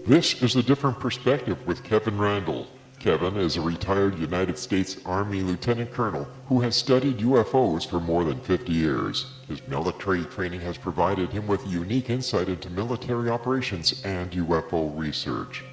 This is A Different Perspective with Kevin Randle. Kevin is a retired United States Army Lieutenant Colonel who has studied UFOs for more than 50 years. His military training has provided him with unique insight into military operations and UFO research.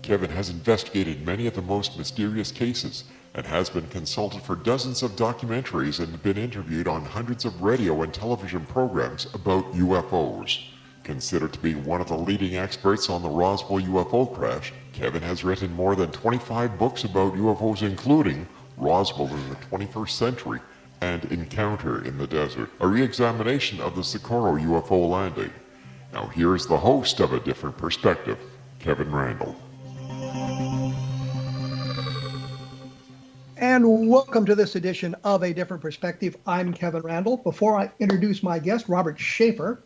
Kevin has investigated many of the most mysterious cases and has been consulted for dozens of documentaries and been interviewed on hundreds of radio and television programs about UFOs. Considered to be one of the leading experts on the Roswell UFO crash, Kevin has written more than 25 books about UFOs, including Roswell in the 21st Century and Encounter in the Desert, a re-examination of the Socorro UFO landing. Now here's the host of A Different Perspective, Kevin Randle. And welcome to this edition of A Different Perspective. I'm Kevin Randle. Before I introduce my guest, Robert Sheaffer,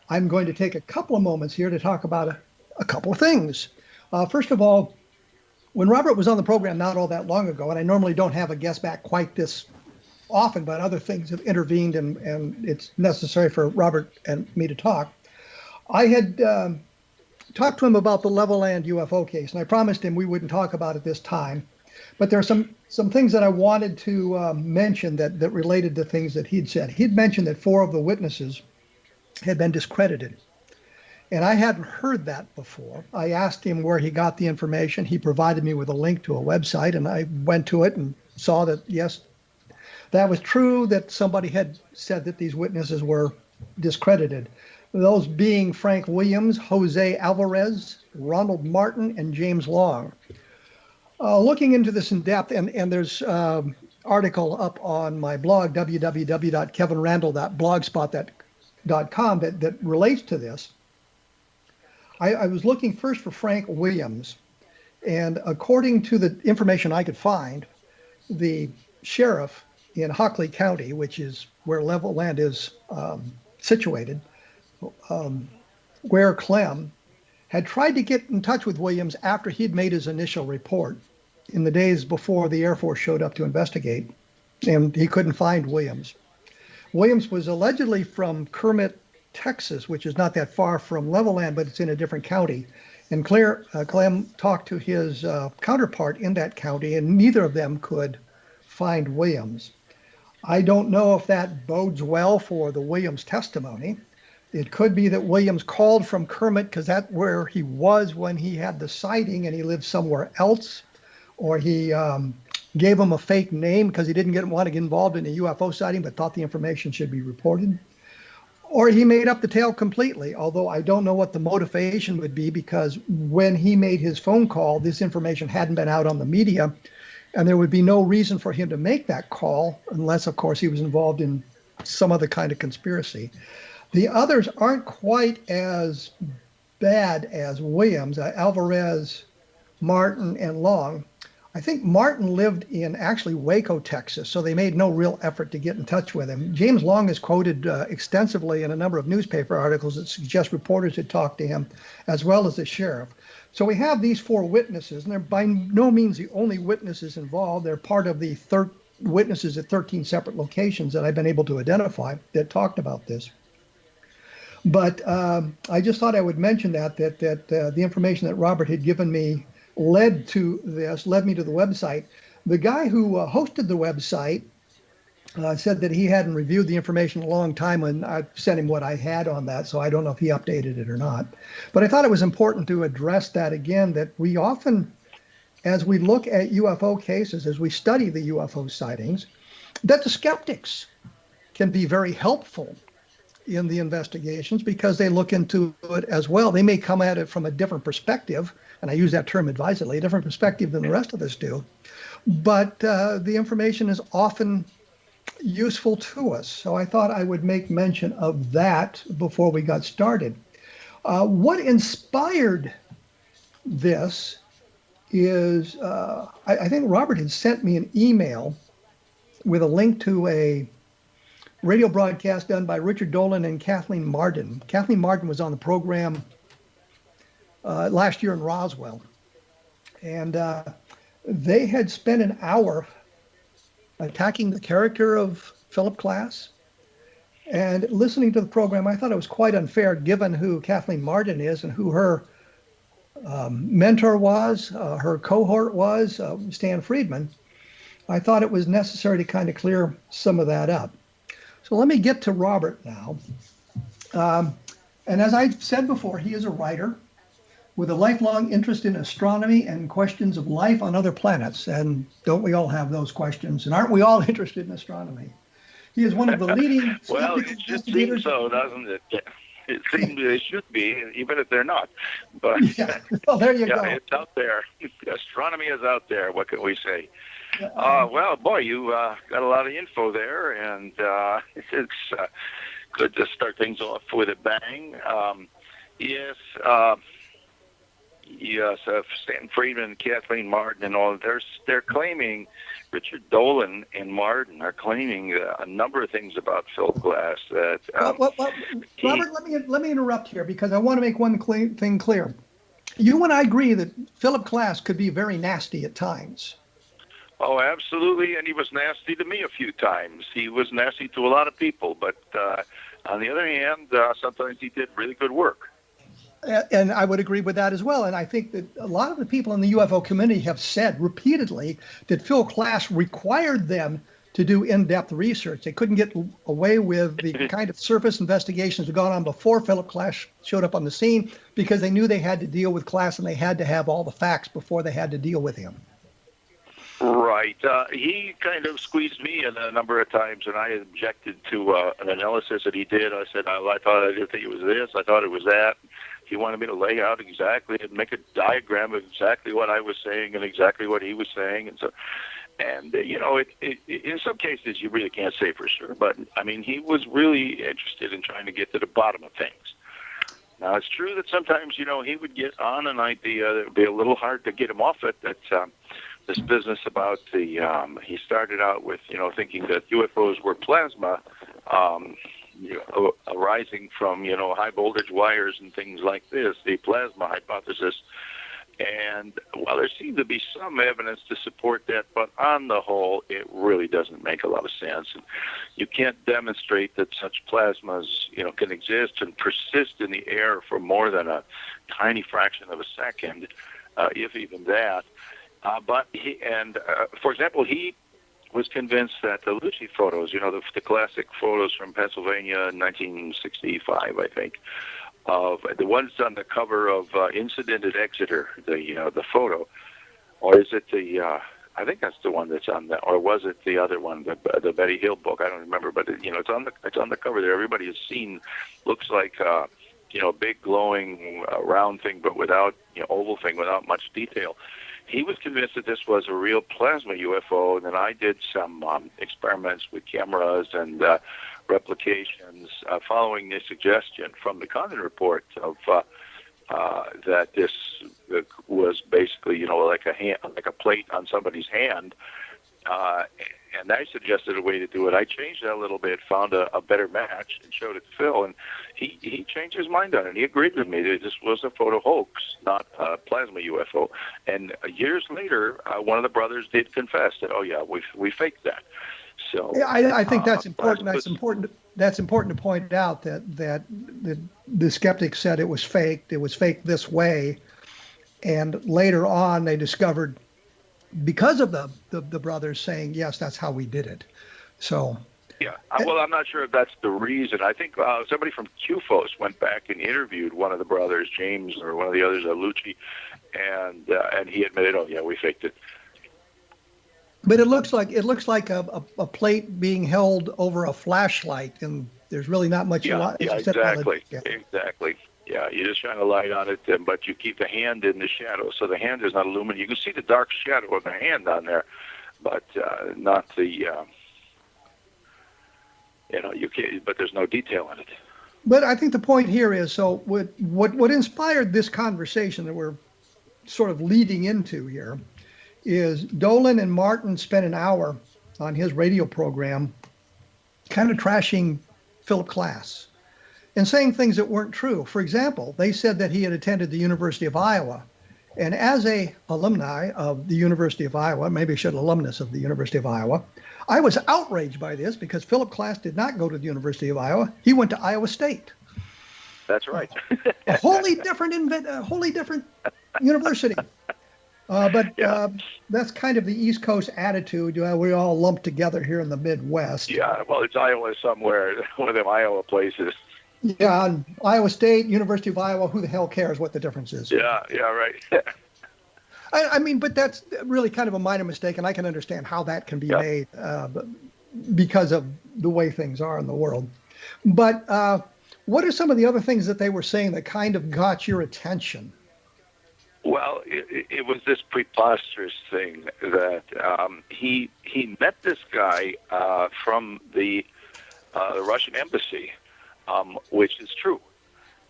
I'm going to take a couple of moments here to talk about a couple of things. First of all, when Robert was on the program not all that long ago, and I normally don't have a guest back quite this often, but other things have intervened and it's necessary for Robert and me to talk, I had talked to him about the Levelland UFO case, and I promised him we wouldn't talk about it this time. But there are some things that I wanted to mention that related to things that he'd said. He'd mentioned that 4 of the witnesses had been discredited. And I hadn't heard that before. I asked him where he got the information. He provided me with a link to a website, and I went to it and saw that, yes, that was true, that somebody had said that these witnesses were discredited. Those being Frank Williams, Jose Alvarez, Ronald Martin, and James Long. Looking into this in depth, and there's an article up on my blog, www.kevinrandle.blogspot.com, that relates to this. I was looking first for Frank Williams, and according to the information I could find, the sheriff in Hockley County, which is where Levelland is situated, Ware Clem, had tried to get in touch with Williams after he'd made his initial report in the days before the Air Force showed up to investigate, and he couldn't find Williams. Williams was allegedly from Kermit, Texas, which is not that far from Levelland, but it's in a different county. And Clem talked to his counterpart in that county, and neither of them could find Williams. I don't know if that bodes well for the Williams testimony. It could be that Williams called from Kermit because that's where he was when he had the sighting and he lived somewhere else, or he gave him a fake name because he didn't want to get involved in a UFO sighting but thought the information should be reported. Or he made up the tale completely, although I don't know what the motivation would be, because when he made his phone call, this information hadn't been out on the media, and there would be no reason for him to make that call unless, of course, he was involved in some other kind of conspiracy. The others aren't quite as bad as Williams, Alvarez, Martin, and Long. I think Martin lived in actually Waco, Texas, so they made no real effort to get in touch with him. James Long is quoted extensively in a number of newspaper articles that suggest reporters had talked to him, as well as the sheriff. So we have these 4 witnesses, and they're by no means the only witnesses involved. They're part of the witnesses at 13 separate locations that I've been able to identify that talked about this. But I just thought I would mention that the information that Robert had given me led me to the website. The guy who hosted the website said that he hadn't reviewed the information a long time, and I sent him what I had on that, so I don't know if he updated it or not. But I thought it was important to address that again, that we often, as we look at UFO cases, as we study the UFO sightings, that the skeptics can be very helpful in the investigations because they look into it as well. They may come at it from a different perspective, and I use that term advisedly, a different perspective than the rest of us do. But the information is often useful to us. So I thought I would make mention of that before we got started. What inspired this is, I think Robert had sent me an email with a link to a radio broadcast done by Richard Dolan and Kathleen Marden. Kathleen Marden was on the program last year in Roswell. And they had spent an hour attacking the character of Philip Klass. And listening to the program, I thought it was quite unfair given who Kathleen Marden is and who her mentor was, her cohort was, Stan Friedman, I thought it was necessary to kind of clear some of that up. So let me get to Robert now. And as I said before, he is a writer with a lifelong interest in astronomy and questions of life on other planets. And don't we all have those questions? And aren't we all interested in astronomy? He is one of the leading Well, skeptical it just investigators. seems so, doesn't it? It seems they should be, even if they're not. But Yeah, well, there you yeah, go. it's out there. Astronomy is out there. What can we say? Yeah, Well, boy, you got a lot of info there, and it's good to start things off with a bang. Yes, yes, Stanton Friedman, Kathleen Martin, and all, they're claiming, Richard Dolan and Martin are claiming a number of things about Phil Klass that Robert, let me interrupt here because I want to make one thing clear. You and I agree that Philip Klass could be very nasty at times. Oh, absolutely, and he was nasty to me a few times. He was nasty to a lot of people, but on the other hand, sometimes he did really good work. And I would agree with that as well. And I think that a lot of the people in the UFO community have said repeatedly that Phil Klass required them to do in-depth research. They couldn't get away with the kind of surface investigations that had gone on before Philip Klass showed up on the scene because they knew they had to deal with Klass and they had to have all the facts before they had to deal with him. Right. He kind of squeezed me in a number of times, and I objected to an analysis that he did. I said, I thought I didn't think it was this. I thought it was that. He wanted me to lay out exactly and make a diagram of exactly what I was saying and exactly what he was saying. And so, you know, in some cases you really can't say for sure. But, I mean, he was really interested in trying to get to the bottom of things. Now, it's true that sometimes, you know, he would get on an idea that would be a little hard to get him off it, that this business about he started out with, you know, thinking that UFOs were plasma, arising from, you know, high voltage wires and things like this, the plasma hypothesis. And while there seemed to be some evidence to support that, but on the whole, it really doesn't make a lot of sense. And you can't demonstrate that such plasmas, you know, can exist and persist in the air for more than a tiny fraction of a second, if even that. But for example, he was convinced that the Lucci photos, you know, the classic photos from Pennsylvania in 1965, I think, of the ones on the cover of Incident at Exeter, the photo, or is it I think that's the one that's on that, or was it the other one, the Betty Hill book? I don't remember, but you know, it's on the cover there. Everybody has seen. Looks like you know, big glowing round thing, but without, you know, oval thing without much detail. He was convinced that this was a real plasma UFO, and then I did some experiments with cameras and replications following the suggestion from the Condon report of that this was basically, you know, like a plate on somebody's hand. And I suggested a way to do it. I changed that a little bit, found a better match, and showed it to Phil. And he changed his mind on it. He agreed with me that this was a photo hoax, not a plasma UFO. And years later, one of the brothers did confess that, oh yeah, we faked that. So yeah, I think that's important. That's important to point out that the skeptics said it was faked. It was faked this way, and later on they discovered, because of the brothers saying, yes, that's how we did it. So yeah, well, I'm not sure if that's the reason. I think somebody from UFOs went back and interviewed one of the brothers, James, or one of the others, Lucci, and he admitted, oh yeah, we faked it. But it looks like a plate being held over a flashlight, and there's really not much light. Yeah, exactly. Yeah, you just shine a light on it, but you keep the hand in the shadow, so the hand is not illuminated. You can see the dark shadow of the hand on there, but not the, you know, you can't. But there's no detail in it. But I think the point here is, so what inspired this conversation that we're sort of leading into here is Dolan and Martin spent an hour on his radio program kind of trashing Philip Klass and saying things that weren't true. For example, they said that he had attended the University of Iowa. And as a alumni of the University of Iowa, maybe I should alumnus of the University of Iowa, I was outraged by this because Philip Klass did not go to the University of Iowa. He went to Iowa State. That's right. a wholly different University. But Yeah. that's kind of the East Coast attitude. We all lump together here in the Midwest. Yeah, well, it's Iowa somewhere, one of them Iowa places. Yeah, and Iowa State, University of Iowa, who the hell cares what the difference is? Yeah, right. I mean, but that's really kind of a minor mistake, and I can understand how that can be Yeah. made because of the way things are in the world. But what are some of the other things that they were saying that kind of got your attention? Well, it was this preposterous thing that he met this guy from the Russian embassy, which is true.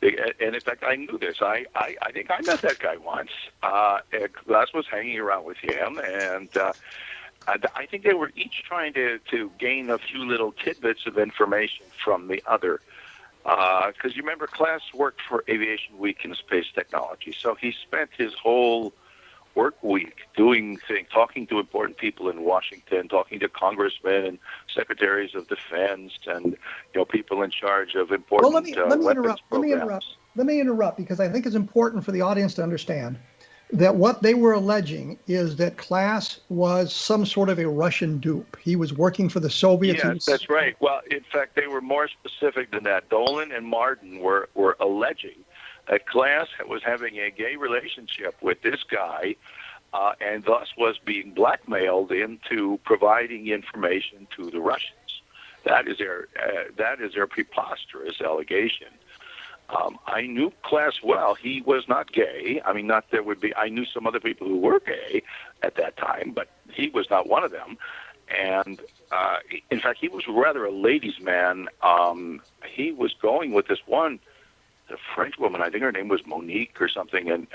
And in fact, I knew this. I think I met that guy once. Klass was hanging around with him, and I think they were each trying to gain a few little tidbits of information from the other. Because you remember, Klass worked for Aviation Week in Space Technology, so he spent his whole work week doing things, talking to important people in Washington, talking to congressmen and secretaries of defense, and people in charge of important Let me weapons interrupt. Let me interrupt because I think it's important for the audience to understand that what they were alleging is that Klass was some sort of a Russian dupe. He was working for the Soviets. Yes, that's right. Well, in fact, they were more specific than that. Dolan and Martin were alleging that Klass was having a gay relationship with this guy, and thus was being blackmailed into providing information to the Russians. That is their preposterous allegation. I knew Klass well. He was not gay. I mean, I knew some other people who were gay at that time, but he was not one of them. And in fact, he was rather a ladies' man. He was going with this one, a French woman. I think her name was Monique or something,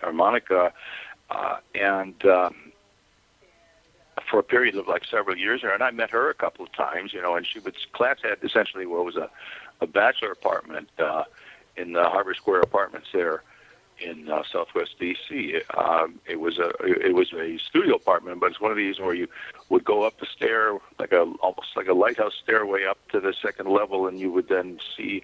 or Monica, and for a period of like several years there. And I met her a couple of times, and Klass had essentially what was a bachelor apartment in the Harbor Square Apartments there in Southwest DC. It was a studio apartment, but it's one of these where you would go up the stair almost like a lighthouse stairway up to the second level, and you would then see.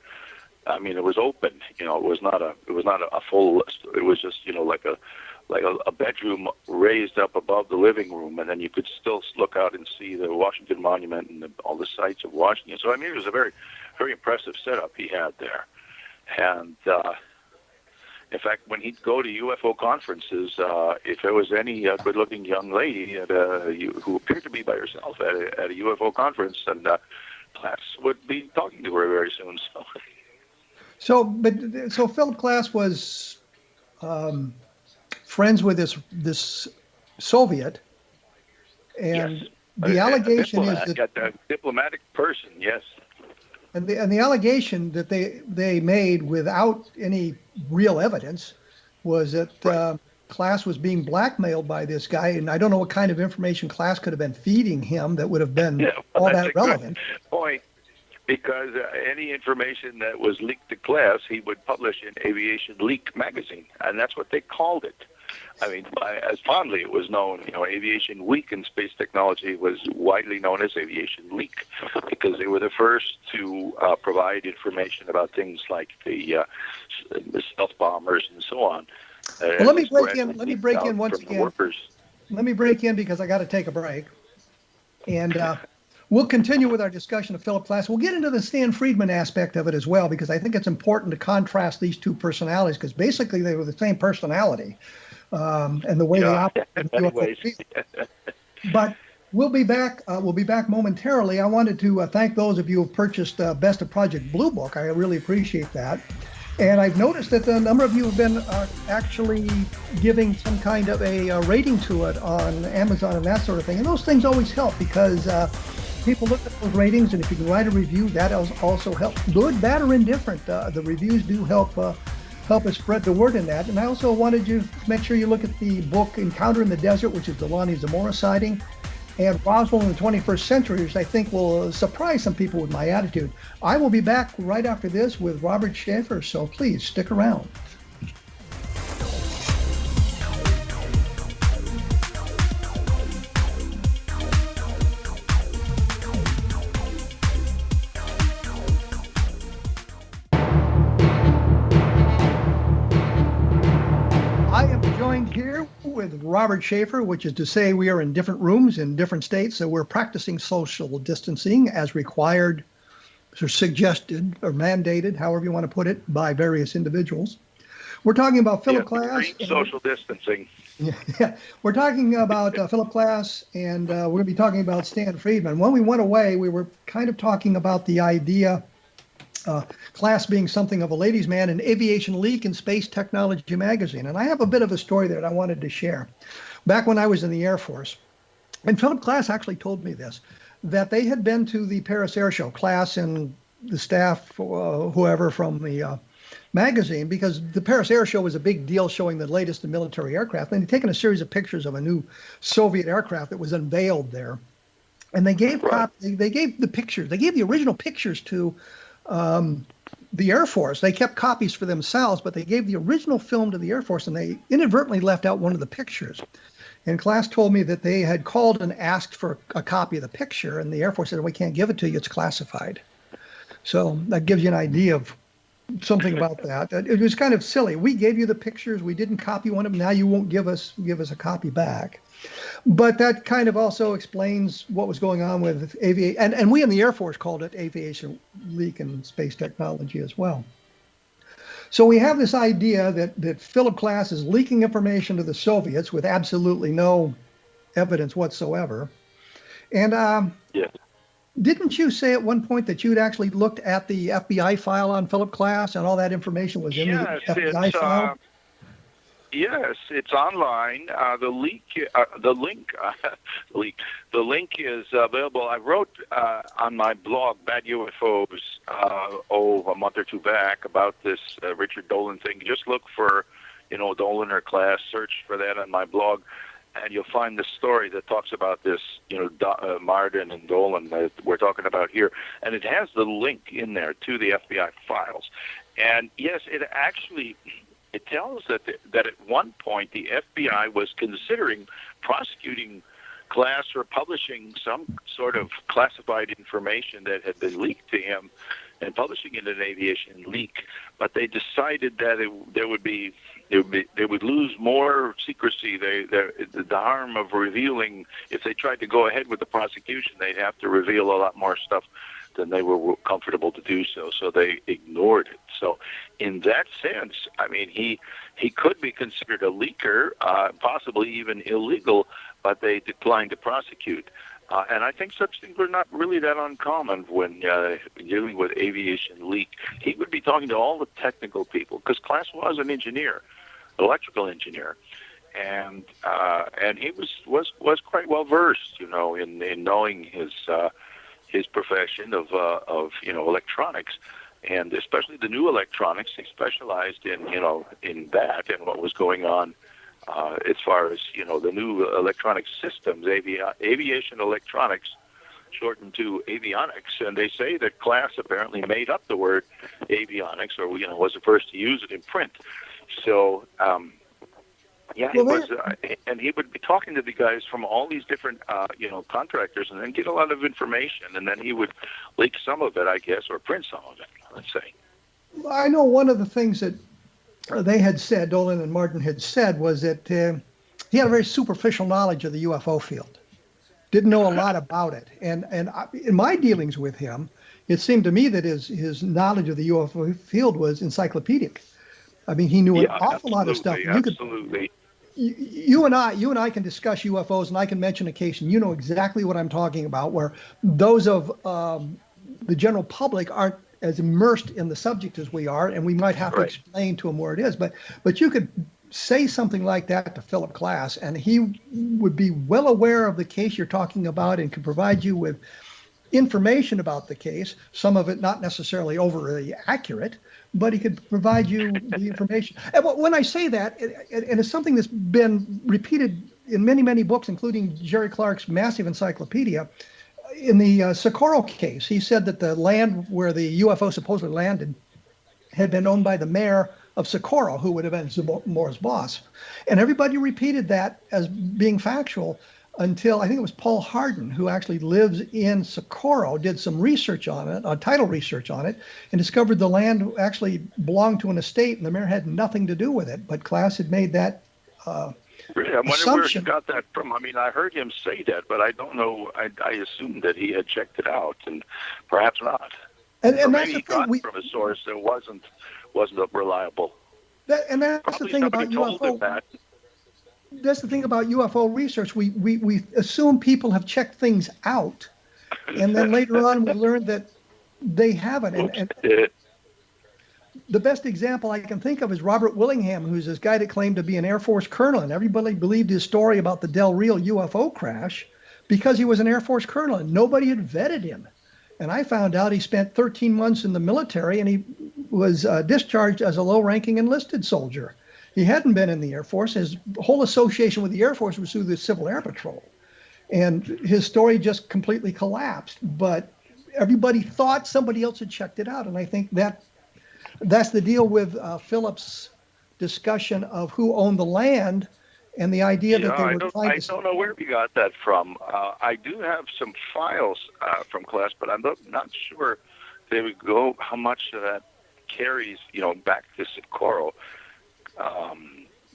I mean, it was open. It was not a full. It was just like a bedroom raised up above the living room, and then you could still look out and see the Washington Monument and all the sights of Washington. So I mean, it was a very, very impressive setup he had there. And in fact, when he'd go to UFO conferences, if there was any good-looking young lady who appeared to be by herself at a UFO conference, and Klass would be talking to her very soon. So Philip Klass was friends with this Soviet, and yes. The allegation is that a diplomatic person, yes. And the allegation that they made without any real evidence was that Klass was being blackmailed by this guy, and I don't know what kind of information Klass could have been feeding him that would have been all that relevant. Good point, because any information that was leaked to Klass, he would publish in Aviation Leak magazine, and that's what they called it. I mean, as fondly it was known, Aviation Week in Space Technology was widely known as Aviation Leak because they were the first to provide information about things like the stealth bombers and so on. Well, let me break in once again. Let me break in because I got to take a break. And we'll continue with our discussion of Philip Klass. We'll get into the Stan Friedman aspect of it as well, because I think it's important to contrast these two personalities, because basically they were the same personality. And the way they operate. But we'll be back. We'll be back momentarily. I wanted to thank those of you who have purchased Best of Project Blue Book. I really appreciate that. And I've noticed that a number of you have been actually giving some kind of a rating to it on Amazon and that sort of thing. And those things always help because people look at those ratings, and if you can write a review, that also helps. Good, bad, or indifferent. The reviews do help us spread the word in that. And I also wanted you to make sure you look at the book Encounter in the Desert, which is Delaney Zamora sighting, and Roswell in the 21st Century, which I think will surprise some people with my attitude. I will be back right after this with Robert Sheaffer, so please stick around. joined here with Robert Sheaffer, which is to say we are in different rooms in different states, so we're practicing social distancing as required or suggested or mandated, however you want to put it, by various individuals. We're talking about Philip Klass. Extreme social distancing. Yeah, we're talking about Philip Klass, and we're going to be talking about Stan Friedman. When we went away, we were kind of talking about the idea, Klass being something of a ladies' man in Aviation Leak and Space Technology magazine. And I have a bit of a story that I wanted to share. Back when I was in the Air Force, and Philip Klass actually told me this, that they had been to the Paris Air Show, Klass and the staff, whoever from the magazine, because the Paris Air Show was a big deal showing the latest in military aircraft. And they'd taken a series of pictures of a new Soviet aircraft that was unveiled there. And they gave they gave the pictures, they gave the original pictures to the Air Force. They kept copies for themselves, but they gave the original film to the Air Force, and they inadvertently left out one of the pictures. And Klass told me that they had called and asked for a copy of the picture, and the Air Force said, we can't give it to you, it's classified. So that gives you an idea of something about that. It was kind of silly. We gave you the pictures. We didn't copy one of them. Now you won't give us a copy back. But that kind of also explains what was going on with aviation. And we in the Air Force called it aviation leak and space technology as well. So we have this idea that Philip Klass is leaking information to the Soviets with absolutely no evidence whatsoever. And Yes. didn't you say at one point that you'd actually looked at the FBI file on Philip Klass and all that information was in the FBI file? Yes, it's online. The link is available. I wrote on my blog, Bad UFOs, a month or two back about this Richard Dolan thing. Just look for, Dolan or Klass. Search for that on my blog, and you'll find the story that talks about this, Martin and Dolan that we're talking about here. And it has the link in there to the FBI files. And yes, it tells that at one point the FBI was considering prosecuting Klass for publishing some sort of classified information that had been leaked to him and publishing it in Aviation Leak, but they decided that they would lose more secrecy. The harm of revealing, if they tried to go ahead with the prosecution, they'd have to reveal a lot more stuff than they were comfortable to do so. So they ignored it. So in that sense, I mean, he could be considered a leaker, possibly even illegal, but they declined to prosecute. And I think such things are not really that uncommon when dealing with aviation leak. He would be talking to all the technical people, because Klass was an engineer, electrical engineer, and he was quite well versed, in knowing his profession of electronics, and especially the new electronics. He specialized in that and what was going on. As far as, the new electronic systems, aviation electronics, shortened to avionics. And they say that Klass apparently made up the word avionics, or, was the first to use it in print. So, and he would be talking to the guys from all these different, contractors, and then get a lot of information. And then he would leak some of it, I guess, or print some of it, let's say. I know one of the things that they had said, Dolan and Martin had said, was that he had a very superficial knowledge of the UFO field. Didn't know a lot about it. And in my dealings with him, it seemed to me that his knowledge of the UFO field was encyclopedic. I mean, he knew an awful lot of stuff. Absolutely. You and I can discuss UFOs, and I can mention a case, and you know exactly what I'm talking about, where those of the general public aren't as immersed in the subject as we are, and we might have to explain to them where it is. But you could say something like that to Philip Klass, and he would be well aware of the case you're talking about and could provide you with information about the case, some of it not necessarily overly accurate, but he could provide you the information. And when I say that, and it's something that's been repeated in many, many books, including Jerry Clark's massive encyclopedia, in the Socorro case, he said that the land where the UFO supposedly landed had been owned by the mayor of Socorro, who would have been Zamora's boss. And everybody repeated that as being factual until I think it was Paul Hardin, who actually lives in Socorro, did some research on it, title research on it, and discovered the land actually belonged to an estate and the mayor had nothing to do with it. But Klass had made that Really, I wonder where he assumption. got that from. I mean, I heard him say that, but I don't know. I assumed that he had checked it out, and perhaps not. And Or that's maybe the he thing. got it from a source that wasn't reliable. That's the Probably thing somebody about told him UFO. that. That's the thing about UFO research. We assume people have checked things out, and then later on we learn that they haven't. And the best example I can think of is Robert Willingham, who's this guy that claimed to be an Air Force colonel, and everybody believed his story about the Del Rio UFO crash because he was an Air Force colonel, and nobody had vetted him. And I found out he spent 13 months in the military, and he was discharged as a low-ranking enlisted soldier. He hadn't been in the Air Force. His whole association with the Air Force was through the Civil Air Patrol. And his story just completely collapsed. But everybody thought somebody else had checked it out. And I think that's the deal with Philip's discussion of who owned the land and the idea that they were trying to... I don't know where we got that from. I do have some files from Klass, but I'm not sure they would go how much of that carries, back to Socorro.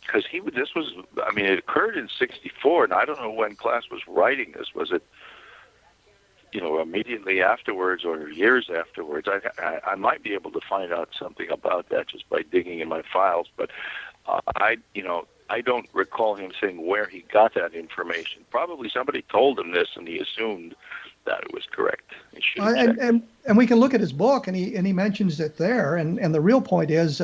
Because it occurred in '64, and I don't know when Klass was writing this. Was it, immediately afterwards or years afterwards? I might be able to find out something about that just by digging in my files, but I don't recall him saying where he got that information. Probably somebody told him this, and he assumed that it was correct. And we can look at his book, and he mentions it there. And the real point is,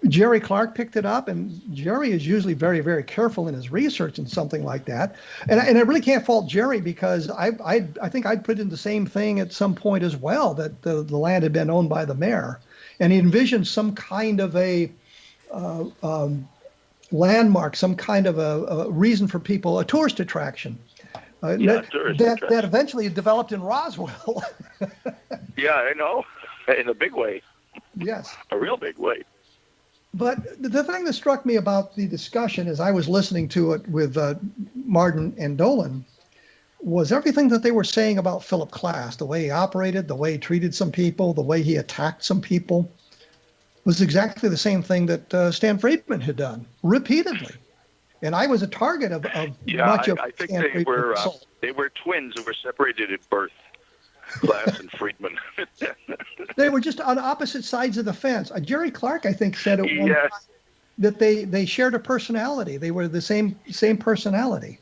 Jerry Clark picked it up, and Jerry is usually very, very careful in his research and something like that. And I really can't fault Jerry, because I think I'd put in the same thing at some point as well, that the land had been owned by the mayor, and he envisioned some kind of a landmark, some kind of a reason for people, a tourist attraction. That eventually developed in Roswell. Yeah, I know, in a big way. Yes. A real big way. But the thing that struck me about the discussion as I was listening to it with Martin and Dolan was everything that they were saying about Philip Klass, the way he operated, the way he treated some people, the way he attacked some people, was exactly the same thing that Stan Friedman had done repeatedly. And I was a target of much of I think Stan Friedman's assault. They were twins who were separated at birth, Klass and Friedman. They were just on opposite sides of the fence. Jerry Clark, I think, said at one time that they shared a personality. They were the same personality.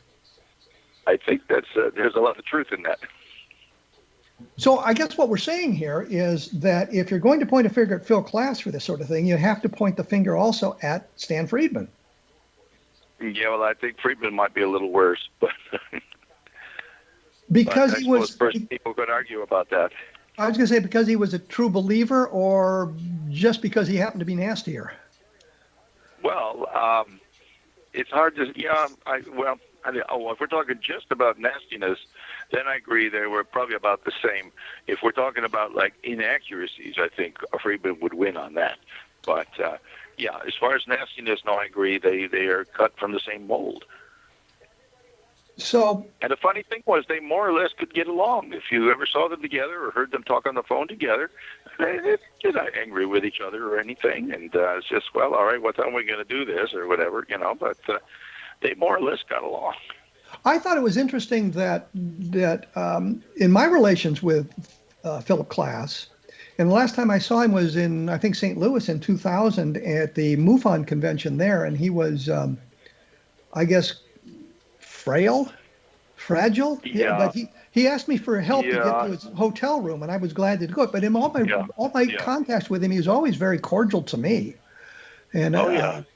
I think there's a lot of truth in that. So I guess what we're saying here is that if you're going to point a finger at Phil Klass for this sort of thing, you have to point the finger also at Stan Friedman. Yeah, well, I think Friedman might be a little worse, but because he was. People could argue about that. I was going to say because he was a true believer, or just because he happened to be nastier. Well, it's hard to. Yeah, if we're talking just about nastiness, then I agree they were probably about the same. If we're talking about like inaccuracies, I think Friedman would win on that. But yeah, as far as nastiness, no, I agree. They are cut from the same mold. So, and the funny thing was, they more or less could get along. If you ever saw them together or heard them talk on the phone together, they're not angry with each other or anything. And it's just, well, all right, what time are we going to do this or whatever, But they more or less got along. I thought it was interesting that in my relations with Philip Klass, and the last time I saw him was in, I think, St. Louis in 2000 at the MUFON convention there, and he was, I guess, fragile. Yeah. But he asked me for help to get to his hotel room, and I was glad to do it. But in all my contacts with him, he was always very cordial to me. And and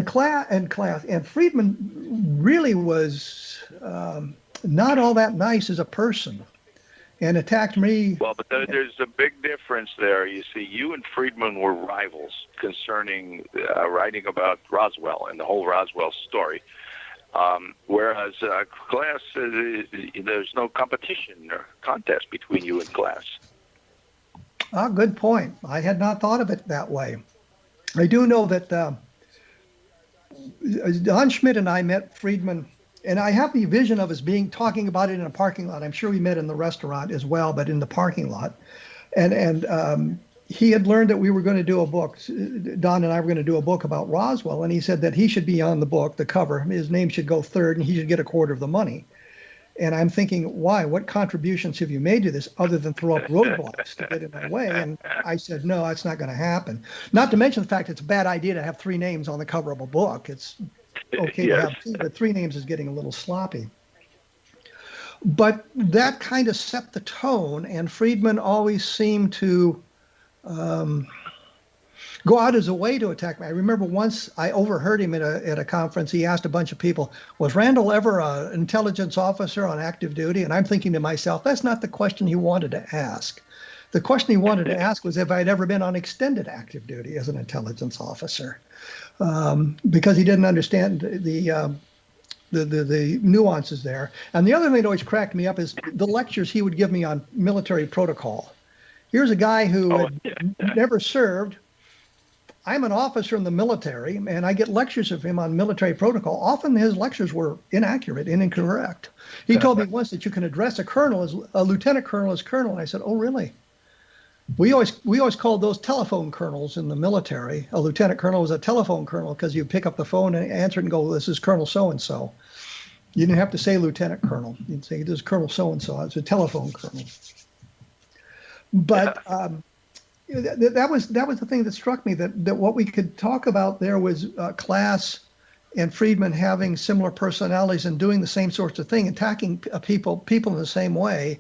Klass and Friedman really was not all that nice as a person, and attacked me. Well, but there's a big difference there. You see, you and Friedman were rivals concerning writing about Roswell and the whole Roswell story. Whereas Klass, there's no competition or contest between you and Klass. Good point. I had not thought of it that way. I do know that Don Schmidt and I met Friedman, and I have the vision of us talking about it in a parking lot. I'm sure we met in the restaurant as well, but in the parking lot. And he had learned that we were going to do a book. Don and I were going to do a book about Roswell, and he said that he should be on the book, the cover. His name should go third, and he should get a quarter of the money. And I'm thinking, why? What contributions have you made to this other than throw up roadblocks to get in my way? And I said, no, that's not going to happen. Not to mention the fact it's a bad idea to have 3 names on the cover of a book. It's okay to have 2, but 3 names is getting a little sloppy. But that kind of set the tone, and Friedman always seemed to go out as a way to attack me. I remember once I overheard him at a conference. He asked a bunch of people, was Randle ever an intelligence officer on active duty? And I'm thinking to myself, that's not the question he wanted to ask. The question he wanted to ask was if I'd ever been on extended active duty as an intelligence officer, because he didn't understand the nuances there. And the other thing that always cracked me up is the lectures he would give me on military protocol. Here's a guy who had never served. I'm an officer in the military, and I get lectures of him on military protocol. Often his lectures were inaccurate and incorrect. He told me once that you can address a colonel as a lieutenant colonel as colonel. And I said, oh, really? We always called those telephone colonels in the military. A lieutenant colonel was a telephone colonel because you pick up the phone and answer it and go, this is Colonel so-and-so. You didn't have to say lieutenant colonel. You'd say, this is Colonel so-and-so. It's a telephone colonel. But that was the thing that struck me, that what we could talk about there was Klass and Friedman having similar personalities and doing the same sorts of thing, attacking people in the same way,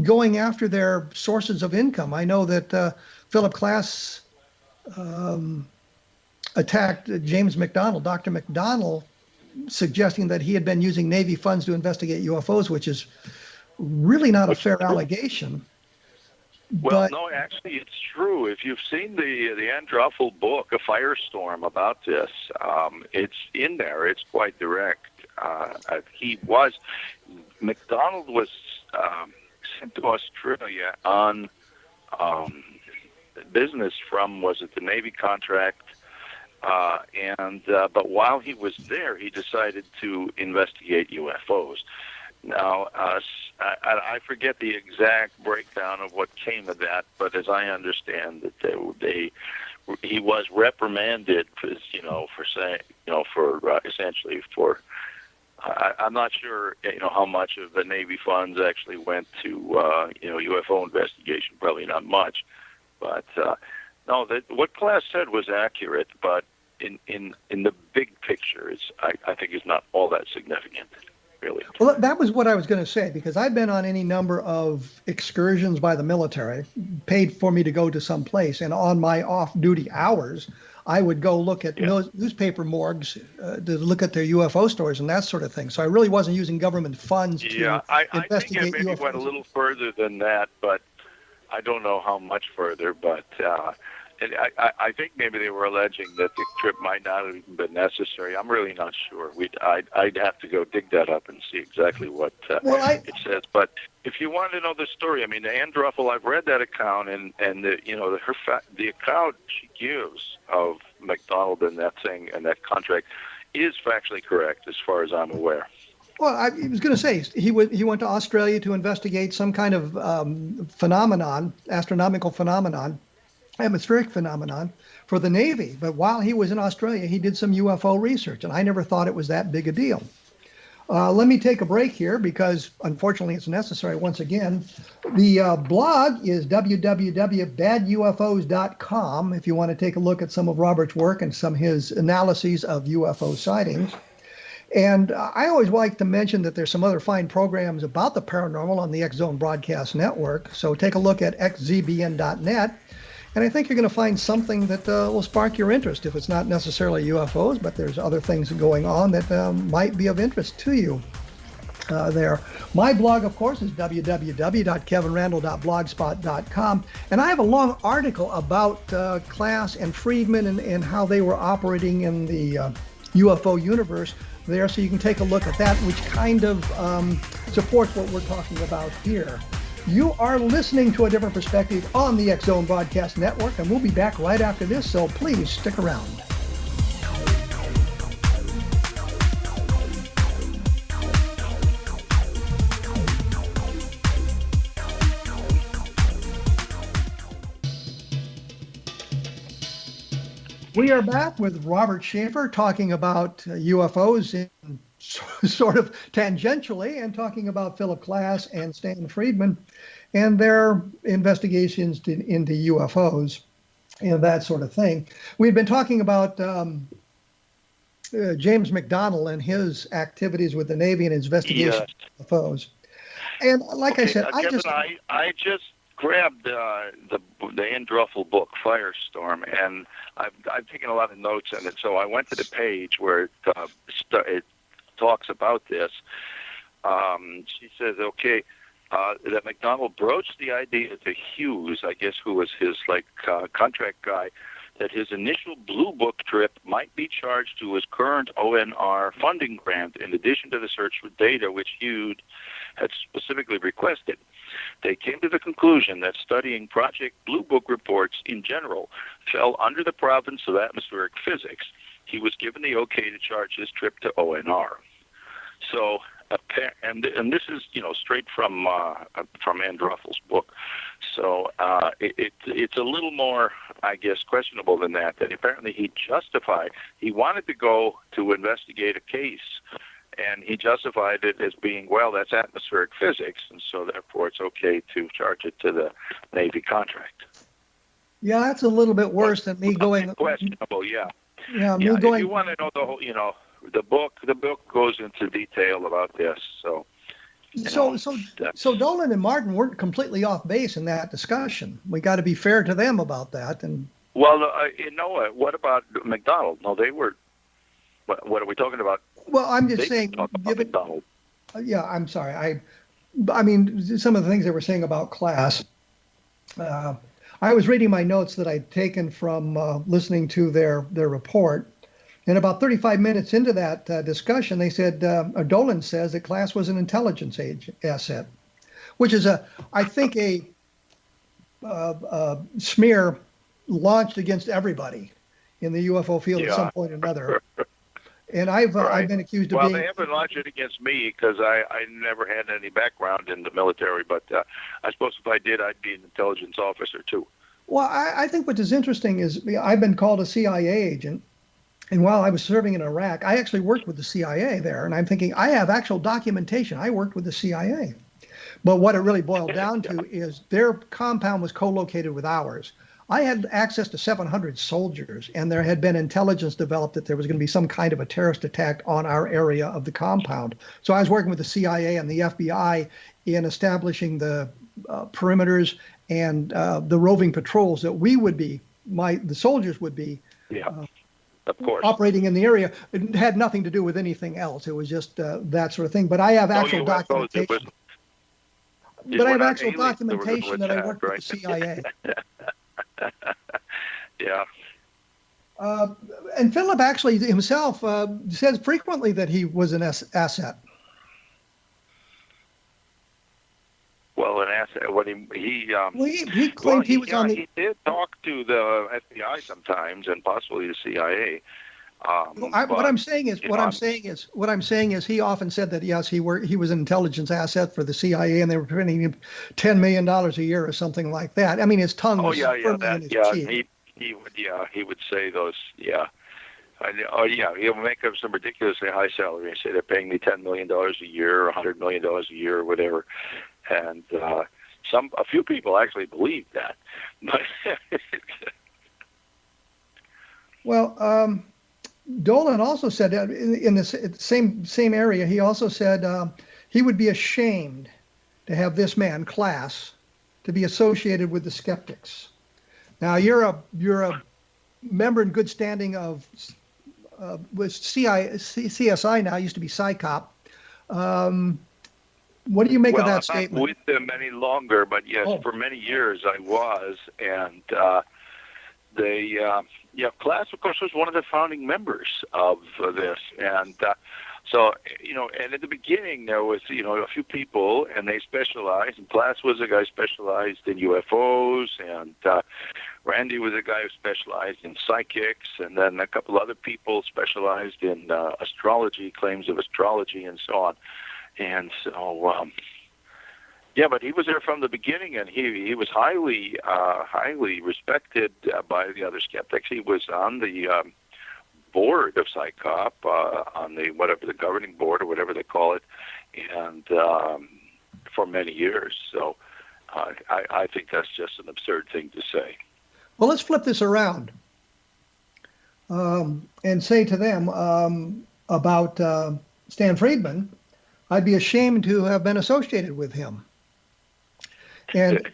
going after their sources of income. I know that Philip Klass attacked James McDonald, Dr. McDonald, suggesting that he had been using Navy funds to investigate UFOs, which is really not a fair allegation. Well, no, actually, it's true. If you've seen the Androffel book, A Firestorm, about this, it's in there. It's quite direct. McDonald was sent to Australia on business from, was it the Navy contract? But while he was there, he decided to investigate UFOs. Now, I forget the exact breakdown of what came of that, but as I understand that he was reprimanded for essentially for. I'm not sure how much of the Navy funds actually went to UFO investigation. Probably not much, but no, what Klass said was accurate, but in the big picture, I think it's not all that significant. Really. Well, that was what I was going to say, because I've been on any number of excursions by the military, paid for me to go to some place, and on my off-duty hours, I would go look at newspaper morgues to look at their UFO stories and that sort of thing. So I really wasn't using government funds to investigate I think it maybe UFOs. Went a little further than that, but I don't know how much further. But I think maybe they were alleging that the trip might not have even been necessary. I'm really not sure. I'd have to go dig that up and see exactly what it says. But if you want to know the story, I mean, the Androffel, I've read that account, and the account she gives of McDonald and that thing and that contract is factually correct as far as I'm aware. Well, I was going to say, he went to Australia to investigate some kind of astronomical phenomenon, atmospheric phenomenon for the Navy. But while he was in Australia, he did some UFO research, and I never thought it was that big a deal. Let me take a break here because, unfortunately, it's necessary once again. The blog is www.badufos.com if you want to take a look at some of Robert's work and some of his analyses of UFO sightings. And I always like to mention that there's some other fine programs about the paranormal on the X Zone Broadcast Network. So take a look at xzbn.net. And I think you're going to find something that will spark your interest, if it's not necessarily UFOs, but there's other things going on that might be of interest to you there. My blog, of course, is www.kevinrandle.blogspot.com. And I have a long article about Klass and Friedman and how they were operating in the UFO universe there, so you can take a look at that, which kind of supports what we're talking about here. You are listening to A Different Perspective on the X Zone Broadcast Network, and we'll be back right after this, so please stick around. We are back with Robert Sheaffer talking about UFOs in sort of tangentially, and talking about Philip Klass and Stan Friedman and their investigations into UFOs and that sort of thing. We've been talking about James McDonnell and his activities with the Navy and his investigation of UFOs. And like I said, Kevin, I just grabbed the Andruffel book, Firestorm, and I've taken a lot of notes on it. So I went to the page where it talks about this. She says, okay, that McDonnell broached the idea to Hughes, I guess, who was his contract guy, that his initial Blue Book trip might be charged to his current ONR funding grant, in addition to the search for data which Hughes had specifically requested. They came to the conclusion that studying Project Blue Book reports in general fell under the province of atmospheric physics. He was given the okay to charge his trip to ONR. So, and this is straight from Andruffel's book. So it's a little more, I guess, questionable than that. That apparently he wanted to go to investigate a case, and he justified it as being, well, that's atmospheric physics, and so therefore it's okay to charge it to the Navy contract. Yeah, that's a little bit worse than me going. Questionable, yeah. Yeah, me yeah, going. If you want to know the whole, the book goes into detail about this. So Dolan and Martin weren't completely off base in that discussion. We got to be fair to them about that. And well, what about McDonald? No, they were. What are we talking about? Well, I'm just saying. McDonald. Yeah, I'm sorry. I mean, some of the things they were saying about Klass. I was reading my notes that I'd taken from listening to their report. And about 35 minutes into that discussion, they said, Dolan says that Klass was an intelligence asset, which is I think a smear launched against everybody in the UFO field at some point or another. And I've been accused of being. Well, they haven't launched it against me because I never had any background in the military. But I suppose if I did, I'd be an intelligence officer too. Well, I think what is interesting is I've been called a CIA agent. And while I was serving in Iraq, I actually worked with the CIA there. And I'm thinking, I have actual documentation. I worked with the CIA. But what it really boiled down to is their compound was co-located with ours. I had access to 700 soldiers, and there had been intelligence developed that there was going to be some kind of a terrorist attack on our area of the compound. So I was working with the CIA and the FBI in establishing the perimeters and the roving patrols that we would be, the soldiers would be. Of course. Operating in the area. It had nothing to do with anything else. It was just that sort of thing. But I have actual documentation. But I have actual documentation that I worked with the CIA. Yeah. And Philip actually himself says frequently that he was an asset. Well, an asset. What he claimed he was on the. He did talk to the FBI sometimes, and possibly the CIA. What I'm saying is he often said that yes, he was an intelligence asset for the CIA, and they were paying him $10 million a year or something like that. I mean, his tongue was firmly in his cheek. He would say those. Yeah. He'll make up some ridiculously high salary and say they're paying me $10 million a year, or $100 million a year, or whatever. And a few people actually believe that. Well, Dolan also said in this same area, he also said he would be ashamed to have this man, Klass, to be associated with the skeptics. Now you're a member in good standing of with CSI now, used to be PsyCop. What do you make of that statement? I'm not with them any longer, but yes, for many years I was, and Klass, of course, was one of the founding members of this, and so and at the beginning there was a few people, and they specialized, and Klass was a guy specialized in UFOs, and Randy was a guy who specialized in psychics, and then a couple other people specialized in astrology, claims of astrology, and so on. And so, Yeah, but he was there from the beginning, and he was highly respected by the other skeptics. He was on the board of SciCoP, on the whatever the governing board or whatever they call it, and for many years. So I think that's just an absurd thing to say. Well, let's flip this around and say to them about Stan Friedman, I'd be ashamed to have been associated with him. And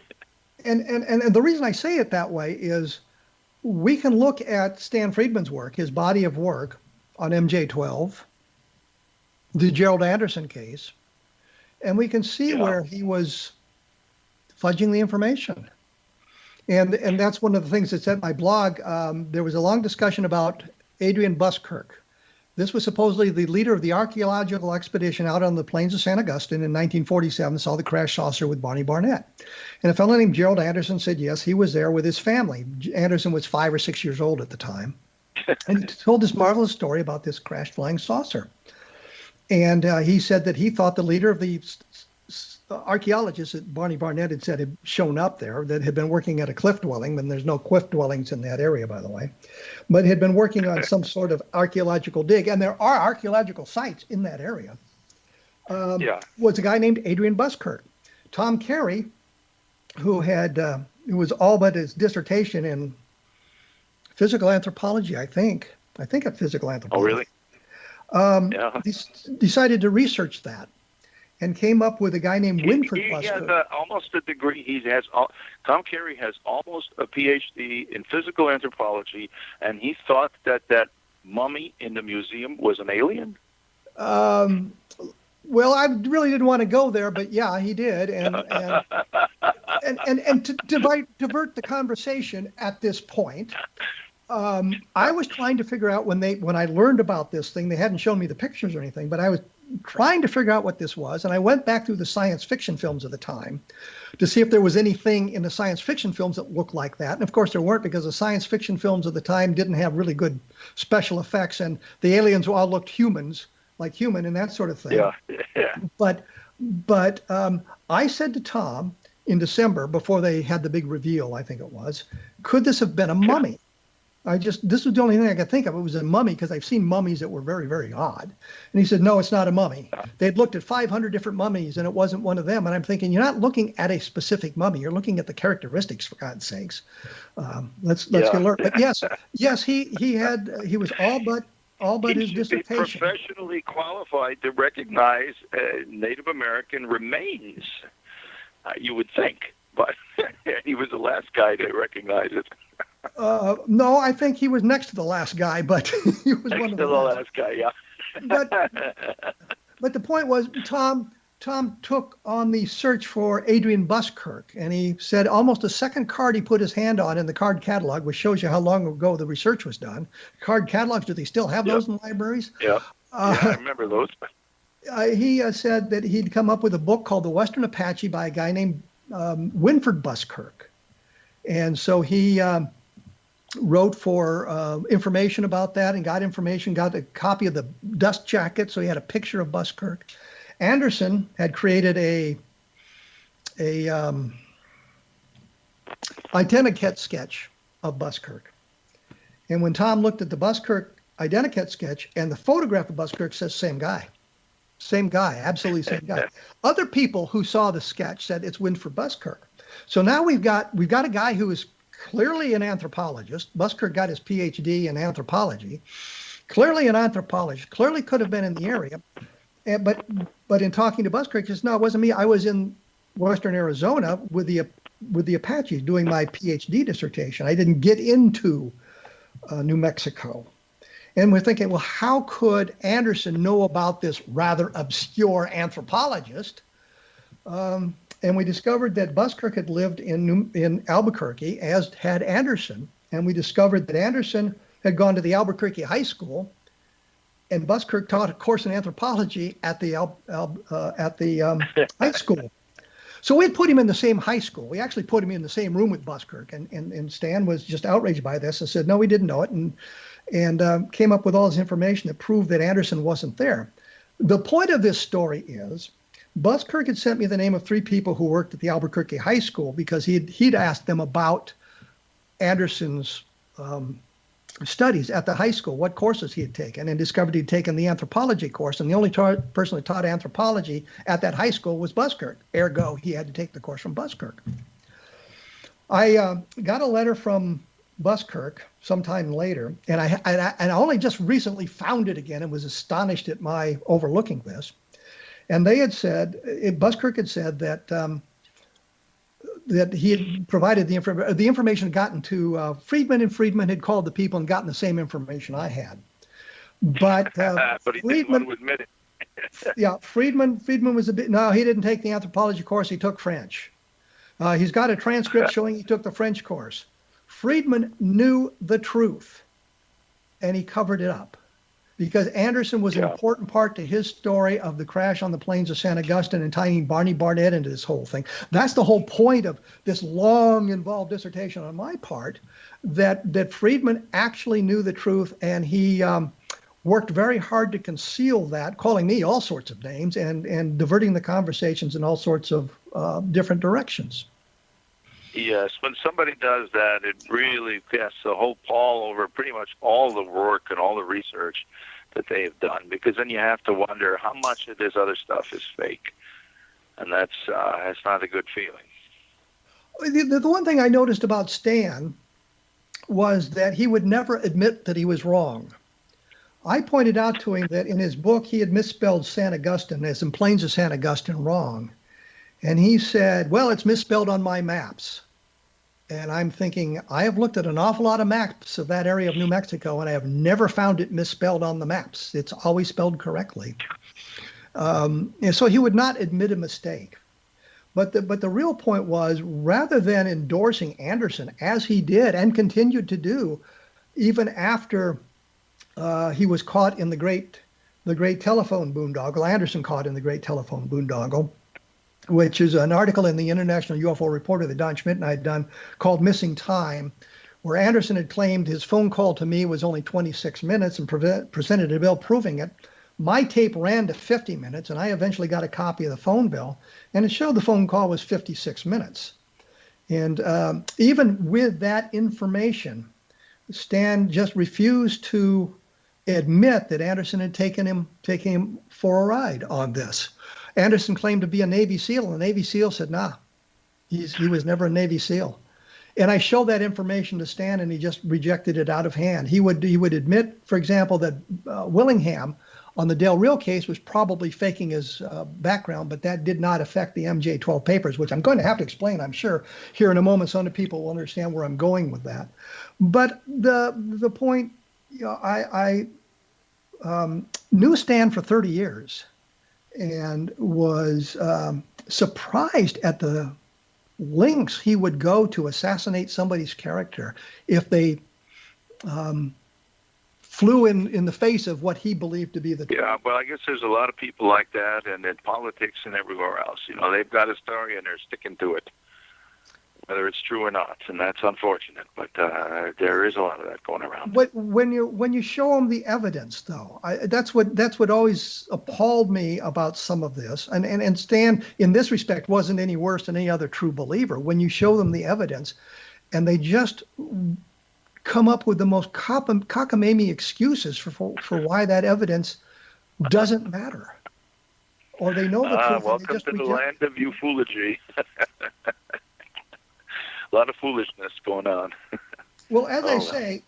the reason I say it that way is we can look at Stan Friedman's work, his body of work on MJ12, the Gerald Anderson case, and we can see where he was fudging the information. And that's one of the things that's at my blog. There was a long discussion about Adrian Buskirk. This was supposedly the leader of the archaeological expedition out on the plains of San Augustine in 1947, saw the crash saucer with Barney Barnett. And a fellow named Gerald Anderson said, yes, he was there with his family. Anderson was 5 or 6 years old at the time. And he told this marvelous story about this crashed flying saucer. And he said that he thought the leader of the archaeologists that Barney Barnett had said had shown up there, that had been working at a cliff dwelling, and there's no cliff dwellings in that area, by the way, but had been working on some sort of archaeological dig, and there are archaeological sites in that area, was a guy named Adrian Buskirk. Tom Carey, who was all but his dissertation in physical anthropology, I think at physical anthropology. Oh, really? Decided to research that, and came up with a guy named Winford Buskirk. He has almost a degree. Tom Carey has almost a PhD in physical anthropology, and he thought that mummy in the museum was an alien. Well, I really didn't want to go there, but yeah, he did, and to divert the conversation at this point. I was trying to figure out when I learned about this thing, they hadn't shown me the pictures or anything, but I was trying to figure out what this was. And I went back through the science fiction films of the time to see if there was anything in the science fiction films that looked like that. And of course there weren't, because the science fiction films of the time didn't have really good special effects, and the aliens all looked human and that sort of thing. Yeah. But I said to Tom in December, before they had the big reveal, I think it was, could this have been a mummy? This was the only thing I could think of. It was a mummy, because I've seen mummies that were very, very odd. And he said, no, it's not a mummy. They'd looked at 500 different mummies, and it wasn't one of them. And I'm thinking, you're not looking at a specific mummy. You're looking at the characteristics, for God's sakes. Let's get alert. But yes, he was all but his dissertation. He should be professionally qualified to recognize Native American remains, you would think. But he was the last guy to recognize it. No, I think he was next to the last guy, but he was one of the last guy. Yeah. but the point was, Tom took on the search for Adrian Buskirk, and he said almost the second card he put his hand on in the card catalog, which shows you how long ago the research was done. Card catalogs, do they still have those in libraries? Yeah. I remember those. He said that he'd come up with a book called The Western Apache by a guy named Winford Buskirk. And so he wrote for information about that, and got a copy of the dust jacket, so he had a picture of Buskirk. Anderson had created a identikit sketch of Buskirk. And when Tom looked at the Buskirk identikit sketch and the photograph of Buskirk, says same guy, absolutely same guy. Other people who saw the sketch said it's Winford Buskirk. So now we've got a guy who is clearly an anthropologist. Buskirk got his PhD in anthropology. Clearly an anthropologist. Clearly could have been in the area. But in talking to Buskirk, he says, no, it wasn't me. I was in western Arizona with the Apaches doing my PhD dissertation. I didn't get into New Mexico. And we're thinking, well, how could Anderson know about this rather obscure anthropologist? And we discovered that Buskirk had lived in Albuquerque, as had Anderson. And we discovered that Anderson had gone to the Albuquerque High School, and Buskirk taught a course in anthropology at the high school. So we had put him in the same high school. We actually put him in the same room with Buskirk, and Stan was just outraged by this and said, no, we didn't know it, and came up with all this information that proved that Anderson wasn't there. The point of this story is Buskirk had sent me the name of 3 people who worked at the Albuquerque High School because he'd asked them about Anderson's studies at the high school, what courses he had taken, and discovered he'd taken the anthropology course. And the only person that taught anthropology at that high school was Buskirk. Ergo, he had to take the course from Buskirk. I got a letter from Buskirk sometime later, and I only just recently found it again and was astonished at my overlooking this. And they had said, Buskirk had said that that he had provided the information had gotten to Friedman, and Friedman had called the people and gotten the same information I had. But, but he didn't want to admit it. Yeah, Friedman was no, he didn't take the anthropology course, he took French. He's got a transcript showing he took the French course. Friedman knew the truth, and he covered it up, because Anderson was an important part to his story of the crash on the plains of San Augustine and tying Barney Barnett into this whole thing. That's the whole point of this long, involved dissertation on my part, that Friedman actually knew the truth, and he worked very hard to conceal that, calling me all sorts of names and diverting the conversations in all sorts of different directions. Yes, when somebody does that, it really casts a whole pall over pretty much all the work and all the research that they have done, because then you have to wonder how much of this other stuff is fake, and that's not a good feeling. The one thing I noticed about Stan was that he would never admit that he was wrong. I pointed out to him that in his book he had misspelled San Augustine as in Plains of San Augustine wrong. And he said, well, it's misspelled on my maps. And I'm thinking, I have looked at an awful lot of maps of that area of New Mexico, and I have never found it misspelled on the maps. It's always spelled correctly. And so he would not admit a mistake. But the real point was, rather than endorsing Anderson, as he did and continued to do, even after he was caught in the great telephone boondoggle, Anderson caught in the great telephone boondoggle, which is an article in the International UFO Reporter that Don Schmidt and I had done called Missing Time, where Anderson had claimed his phone call to me was only 26 minutes and presented a bill proving it. My tape ran to 50 minutes, and I eventually got a copy of the phone bill, and it showed the phone call was 56 minutes. And even with that information, Stan just refused to admit that Anderson had taken him for a ride on this. Anderson claimed to be a Navy SEAL, and the Navy SEAL said, nah, he was never a Navy SEAL. And I showed that information to Stan, and he just rejected it out of hand. He would admit, for example, that Willingham on the Del Real case was probably faking his background, but that did not affect the MJ-12 papers, which I'm going to have to explain, I'm sure, here in a moment, so that people will understand where I'm going with that. But the point, I knew Stan for 30 years. And was surprised at the lengths he would go to assassinate somebody's character if they flew in the face of what he believed to be the truth. Yeah, well, I guess there's a lot of people like that, and in politics and everywhere else. They've got a story and they're sticking to it, whether it's true or not, and that's unfortunate. But there is a lot of that going around. But when you show them the evidence, though, that's what always appalled me about some of this. And Stan, in this respect, wasn't any worse than any other true believer. When you show them the evidence, and they just come up with the most cockamamie excuses for why that evidence doesn't matter, or they know the truth. Welcome to the land of ufology. A lot of foolishness going on. Well, as I say,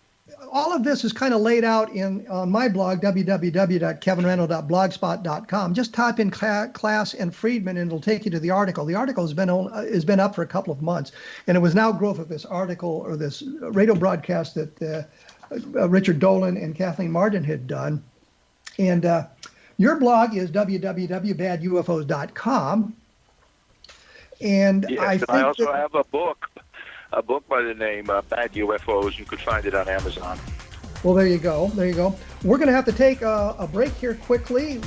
all of this is kind of laid out on my blog, www.kevinrandle.blogspot.com. Just type in Klass and Friedman, and it'll take you to the article. The article has been up for a couple of months, and it was now growth of this article or this radio broadcast that Richard Dolan and Kathleen Martin had done. And your blog is www.badufos.com. And yes, I also have a book by the name Bad UFOs. You could find it on Amazon. Well, there you go. We're going to have to take a break here quickly.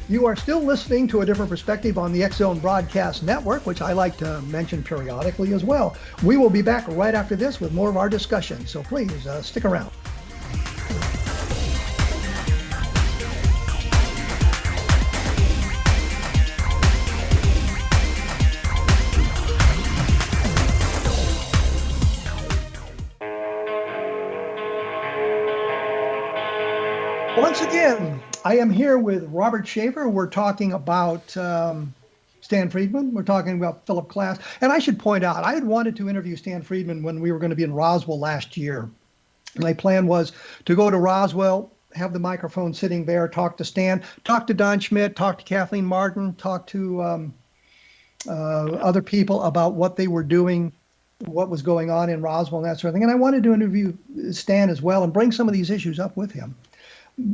You are still listening to A Different Perspective on the X-Zone Broadcast Network, which I like to mention periodically as well. We will be back right after this with more of our discussion, so please stick around. Once again, I am here with Robert Sheaffer. We're talking about Stan Friedman. We're talking about Philip Klass. And I should point out, I had wanted to interview Stan Friedman when we were going to be in Roswell last year. My plan was to go to Roswell, have the microphone sitting there, talk to Stan, talk to Don Schmidt, talk to Kathleen Martin, talk to other people about what they were doing, what was going on in Roswell and that sort of thing. And I wanted to interview Stan as well and bring some of these issues up with him.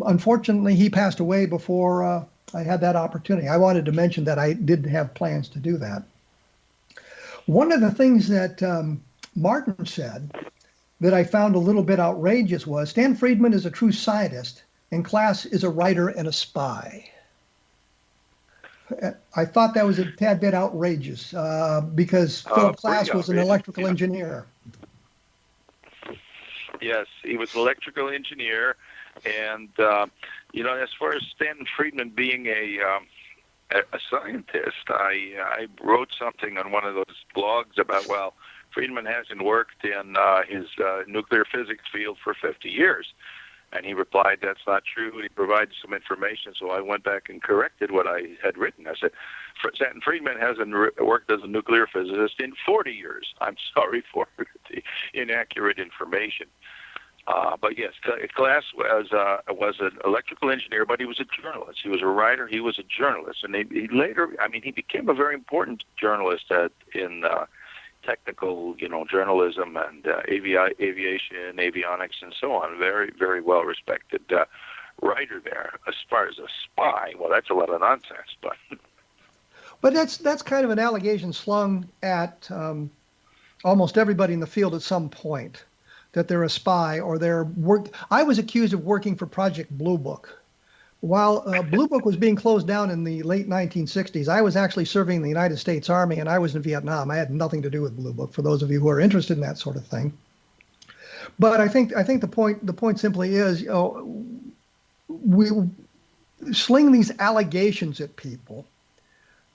Unfortunately, he passed away before I had that opportunity. I wanted to mention that I did have plans to do that. One of the things that Martin said that I found a little bit outrageous was Stan Friedman is a true scientist and Klass is a writer and a spy. I thought that was a tad bit outrageous because Philip Klass was an electrical engineer. Yes, he was an electrical engineer. And, as far as Stan Friedman being a scientist, I wrote something on one of those blogs about, well, Friedman hasn't worked in his nuclear physics field for 50 years. And he replied, that's not true. And he provided some information. So I went back and corrected what I had written. I said, Stan Friedman hasn't worked as a nuclear physicist in 40 years. I'm sorry for the inaccurate information. But yes, Klass was an electrical engineer, but he was a journalist. He was a writer. He was a journalist, and he later, he became a very important journalist in technical, journalism and aviation, avionics, and so on. Very, very well respected writer there. As far as a spy, well, that's a lot of nonsense, But that's kind of an allegation slung at almost everybody in the field at some point, that they're a spy or I was accused of working for Project Blue Book. While Blue Book was being closed down in the late 1960s, I was actually serving in the United States Army and I was in Vietnam. I had nothing to do with Blue Book, for those of you who are interested in that sort of thing. But I think the point simply is, we sling these allegations at people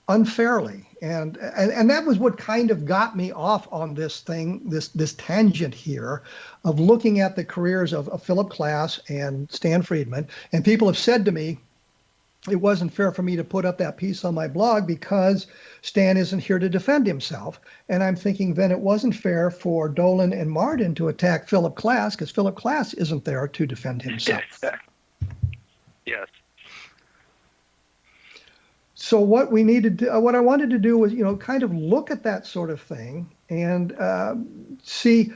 unfairly, and that was what kind of got me off on this tangent here of looking at the careers of Philip Klass and Stan Friedman. And people have said to me it wasn't fair for me to put up that piece on my blog because Stan isn't here to defend himself. And I'm thinking then it wasn't fair for Dolan and Martin to attack Philip Klass because Philip Klass isn't there to defend himself. Yes. So what I wanted to do was, kind of look at that sort of thing and see.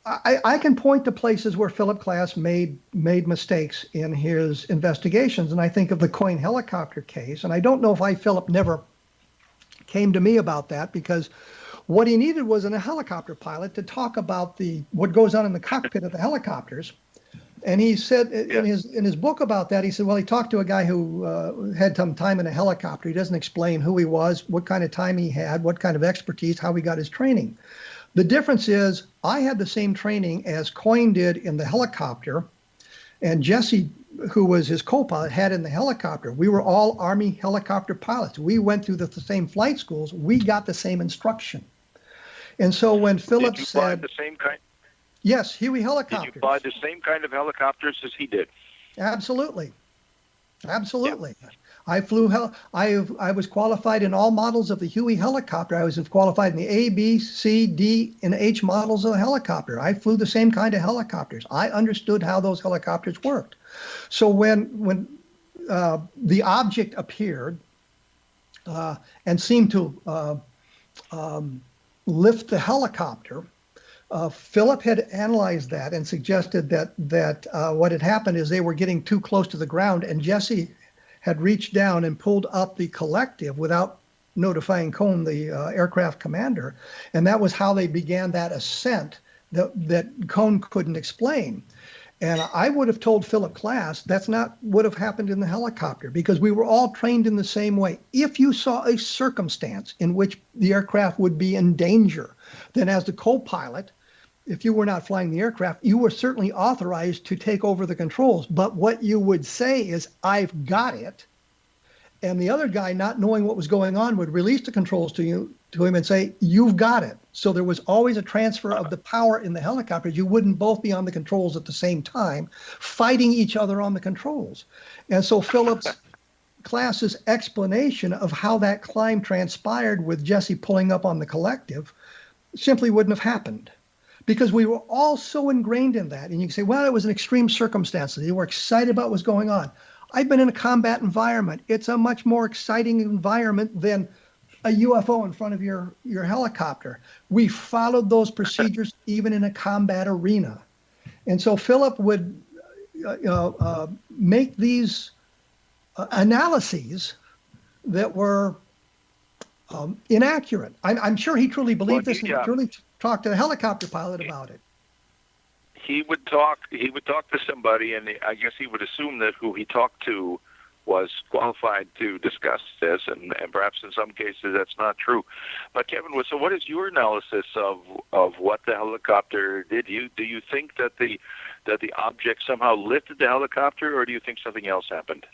I can point to places where Philip Klass made mistakes in his investigations, and I think of the Coyne helicopter case. And I don't know if Philip never came to me about that because what he needed was a helicopter pilot to talk about what goes on in the cockpit of the helicopters. And he said in his book about that, he said, well, he talked to a guy who had some time in a helicopter. He doesn't explain who he was, what kind of time he had, what kind of expertise, how he got his training. The difference is I had the same training as Coyne did in the helicopter, and Jesse, who was his co-pilot, had in the helicopter. We were all Army helicopter pilots. We went through the same flight schools. We got the same instruction. And so when Philip said the same kind. Yes, Huey helicopters. Did you fly the same kind of helicopters as he did? Absolutely. Yep. I flew. I was qualified in all models of the Huey helicopter. I was qualified in the A, B, C, D, and H models of the helicopter. I flew the same kind of helicopters. I understood how those helicopters worked. So when the object appeared and seemed to lift the helicopter, Philip had analyzed that and suggested that what had happened is they were getting too close to the ground, and Jesse had reached down and pulled up the collective without notifying Cohn, the aircraft commander, and that was how they began that ascent that Cohn couldn't explain. And I would have told Philip Klass that's not what have happened in the helicopter because we were all trained in the same way. If you saw a circumstance in which the aircraft would be in danger, then as the co-pilot, if you were not flying the aircraft, you were certainly authorized to take over the controls. But what you would say is, I've got it. And the other guy, not knowing what was going on, would release the controls to you to him and say, "You've got it." So there was always a transfer of the power in the helicopters. You wouldn't both be on the controls at the same time, fighting each other on the controls. And so Klass's explanation of how that climb transpired with Jesse pulling up on the collective simply wouldn't have happened, because we were all so ingrained in that. And you can say, well, it was an extreme circumstance. They were excited about what was going on. I've been in a combat environment. It's a much more exciting environment than a UFO in front of your helicopter. We followed those procedures even in a combat arena. And so Philip would make these analyses that were inaccurate. I'm sure he truly believed this, and he truly talked to the helicopter pilot about it. He would talk to somebody, and I guess he would assume that who he talked to was qualified to discuss this, and perhaps in some cases that's not true. But Kevin, so what is your analysis of what the helicopter did? Do you think that the object somehow lifted the helicopter, or do you think something else happened?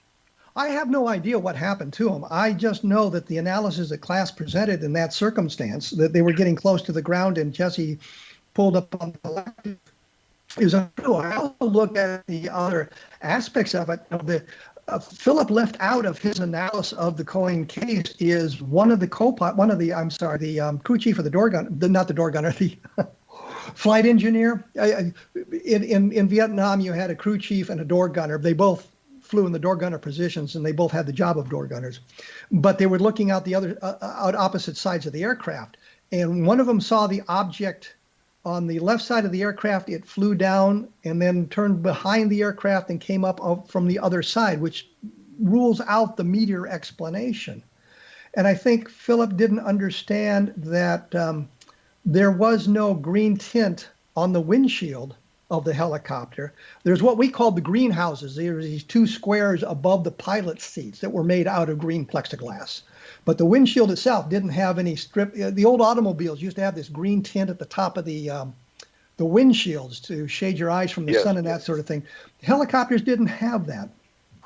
I have no idea what happened to him. I just know that the analysis that Klass presented in that circumstance, that they were getting close to the ground and Jesse pulled up on the collective, is untrue. I also look at the other aspects of it. Philip left out of his analysis of the Cohen case is the crew chief of the door gunner, not the door gunner, the flight engineer. In Vietnam, you had a crew chief and a door gunner. They both flew in the door gunner positions, and they both had the job of door gunners. But they were looking out the other out opposite sides of the aircraft, and one of them saw the object on the left side of the aircraft. It flew down and then turned behind the aircraft and came up from the other side, which rules out the meteor explanation. And I think Philip didn't understand that there was no green tint on the windshield of the helicopter. There's what we call the greenhouses. There are these two squares above the pilot's seats that were made out of green plexiglass. But the windshield itself didn't have any strip. The old automobiles used to have this green tint at the top of the windshields to shade your eyes from the sun and that sort of thing. Helicopters didn't have that.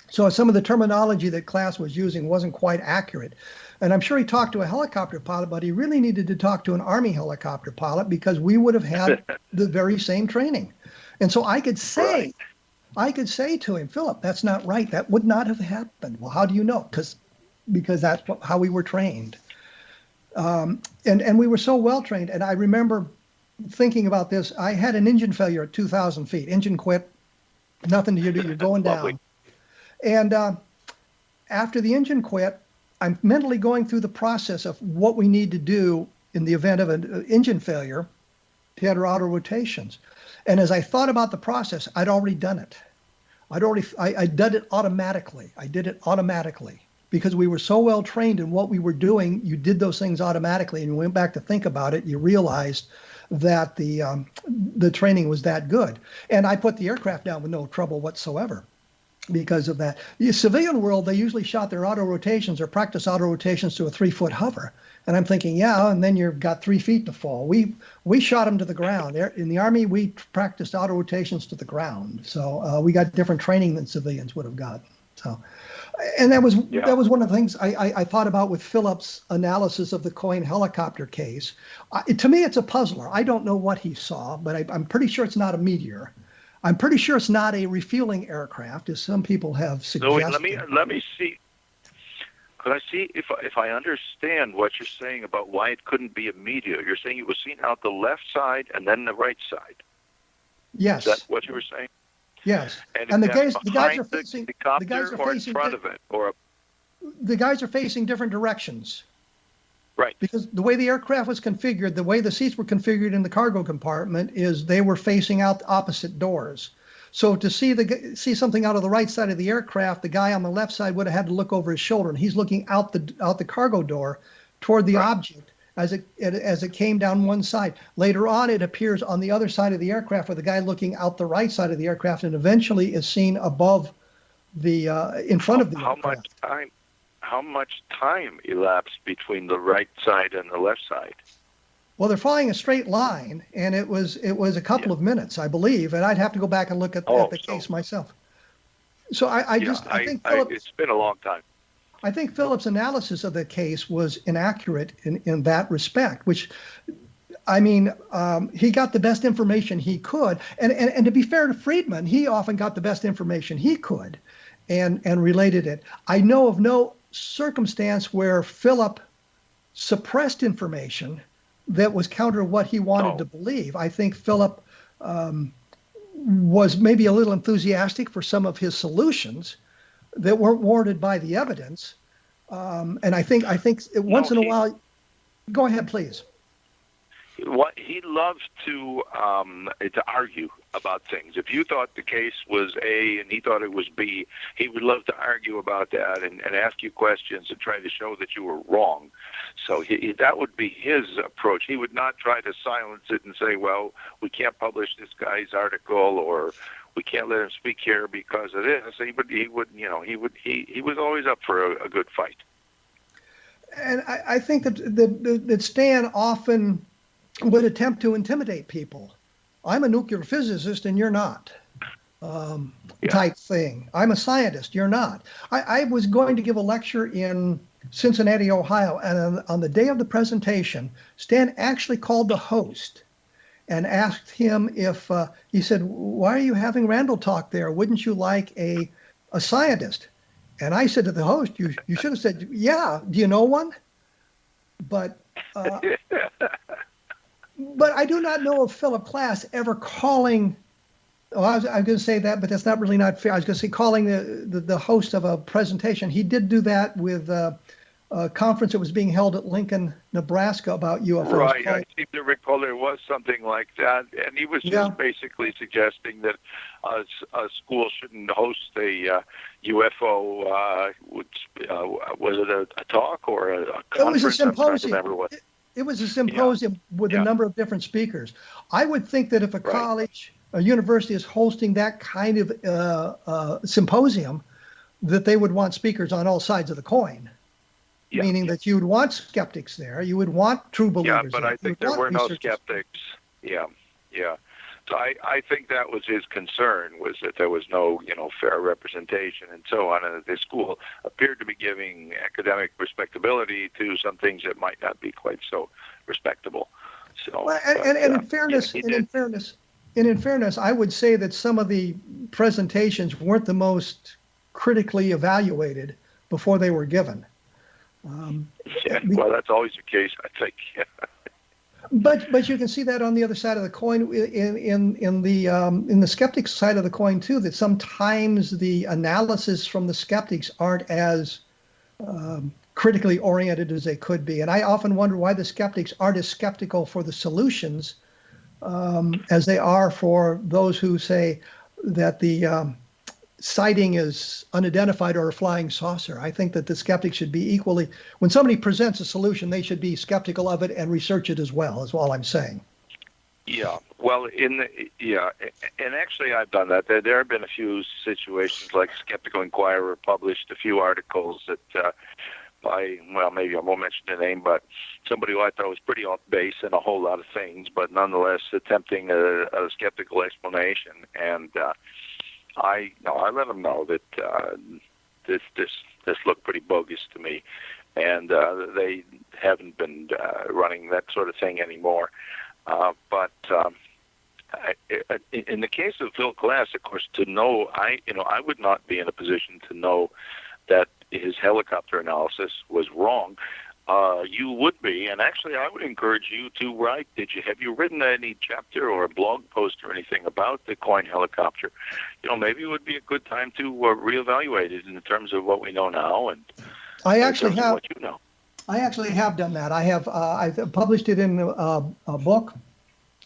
So some of the terminology that Klass was using wasn't quite accurate. And I'm sure he talked to a helicopter pilot, but he really needed to talk to an Army helicopter pilot, because we would have had the very same training. And so I could say to him, Philip, that's not right. That would not have happened. Well, how do you know? Because that's how we were trained. And we were so well trained. And I remember thinking about this. I had an engine failure at 2,000 feet. Engine quit. Nothing to do. You're going down. And after the engine quit, I'm mentally going through the process of what we need to do in the event of an engine failure to enter auto rotations. And as I thought about the process, I'd already done it. I did it automatically. I did it automatically because we were so well trained in what we were doing. You did those things automatically, and you went back to think about it. You realized that the training was that good. And I put the aircraft down with no trouble whatsoever because of that. The civilian world, they usually shot their auto rotations or practice auto rotations to a 3-foot hover. And I'm thinking, yeah, and then you've got 3 feet to fall. We shot them to the ground. In the Army, we practiced auto rotations to the ground. So we got different training than civilians would have gotten. So, and that was one of the things I thought about with Philip's analysis of the Cohen helicopter case. To me, it's a puzzler. I don't know what he saw, but I'm pretty sure it's not a meteor. I'm pretty sure it's not a refueling aircraft, as some people have suggested. So let me see. Could I see if I understand what you're saying about why it couldn't be a meteor? You're saying it was seen out the left side and then the right side. Yes. Is that what you were saying? Yes. And the guys are facing the guys are facing in front of it, the guys are facing different directions. Right. Because the way the aircraft was configured, the way the seats were configured in the cargo compartment is they were facing out the opposite doors. So to see something out of the right side of the aircraft, the guy on the left side would have had to look over his shoulder, and he's looking out the cargo door toward the object as it came down one side. Later on, it appears on the other side of the aircraft with the guy looking out the right side of the aircraft, and eventually is seen above the in front of the aircraft. How much time elapsed between the right side and the left side? Well, they're flying a straight line, and it was a couple of minutes, I believe, and I'd have to go back and look at the case myself. So I think Philip, it's been a long time. I think Philip's analysis of the case was inaccurate in that respect, which, I mean, he got the best information he could. And to be fair to Friedman, he often got the best information he could and related it. I know of no circumstance where Philip suppressed information that was counter what he wanted to believe. I think Philip was maybe a little enthusiastic for some of his solutions that weren't warranted by the evidence. And I think once in a while, go ahead, please. What he loves to argue about things. If you thought the case was A and he thought it was B, he would love to argue about that and ask you questions and try to show that you were wrong. So that would be his approach. He would not try to silence it and say, well, we can't publish this guy's article, or we can't let him speak here because of this. He was always up for a good fight. And I think that Stan often would attempt to intimidate people. I'm a nuclear physicist and you're not, type thing. I'm a scientist, you're not. I was going to give a lecture in Cincinnati, Ohio, and on the day of the presentation, Stan actually called the host and asked him if, he said, why are you having Randle talk there? Wouldn't you like a scientist? And I said to the host, you should have said, yeah, do you know one? But I do not know of Philip Klass ever calling, I'm going to say that, but that's not fair. I was going to say calling the host of a presentation. He did do that with a conference that was being held at Lincoln, Nebraska about UFOs. Right, I seem to recall there was something like that, and he was just basically suggesting that a school shouldn't host a UFO, was it a talk or a conference? It was a symposium. I don't remember what. It was a symposium with a number of different speakers. I would think that if a college, a university is hosting that kind of symposium, that they would want speakers on all sides of the coin. Meaning that you would want skeptics there, you would want true believers. Yeah, but I think there were no skeptics. Yeah. So I think that was his concern, was that there was no, fair representation and so on, and that the school appeared to be giving academic respectability to some things that might not be quite so respectable. So, well, in fairness, I would say that some of the presentations weren't the most critically evaluated before they were given. Well, that's always the case, I think. But you can see that on the other side of the coin, in the skeptics side of the coin too, that sometimes the analysis from the skeptics aren't as critically oriented as they could be. And I often wonder why the skeptics aren't as skeptical for the solutions as they are for those who say that the sighting is unidentified or a flying saucer. I think that the skeptics should be equally, when somebody presents a solution, they should be skeptical of it and research it as well, is all I'm saying. Yeah, well, and actually I've done that. There have been a few situations, like Skeptical Inquirer published a few articles that maybe I won't mention the name, but somebody who I thought was pretty off base in a whole lot of things, but nonetheless attempting a skeptical explanation. And I let them know that this looked pretty bogus to me, and they haven't been running that sort of thing anymore. But in the case of Phil Klass, of course, to know, I would not be in a position to know that his helicopter analysis was wrong. You would be, and actually I would encourage you to write. Have you written any chapter or a blog post or anything about the coin helicopter? Maybe it would be a good time to reevaluate it in terms of what we know now and I actually have what you know. I actually have done that. I've published it in a book,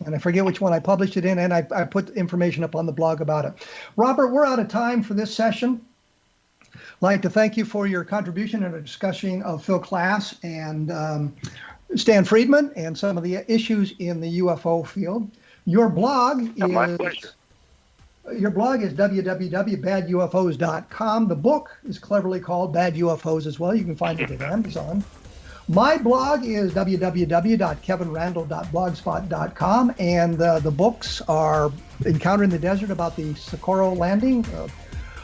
and I forget which one I published it in, and I put information up on the blog about it. Robert, we're out of time for this session. I'd like to thank you for your contribution in a discussion of Phil Klass and Stan Friedman and some of the issues in the UFO field. Your blog my pleasure. Your blog is www.badufos.com. The book is cleverly called Bad UFOs as well. You can find it at Amazon. My blog is www.kevinrandle.blogspot.com, and the books are Encounter in the Desert about the Socorro landing,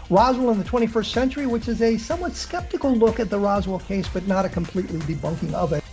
Roswell in the 21st Century, which is a somewhat skeptical look at the Roswell case, but not a completely debunking of it.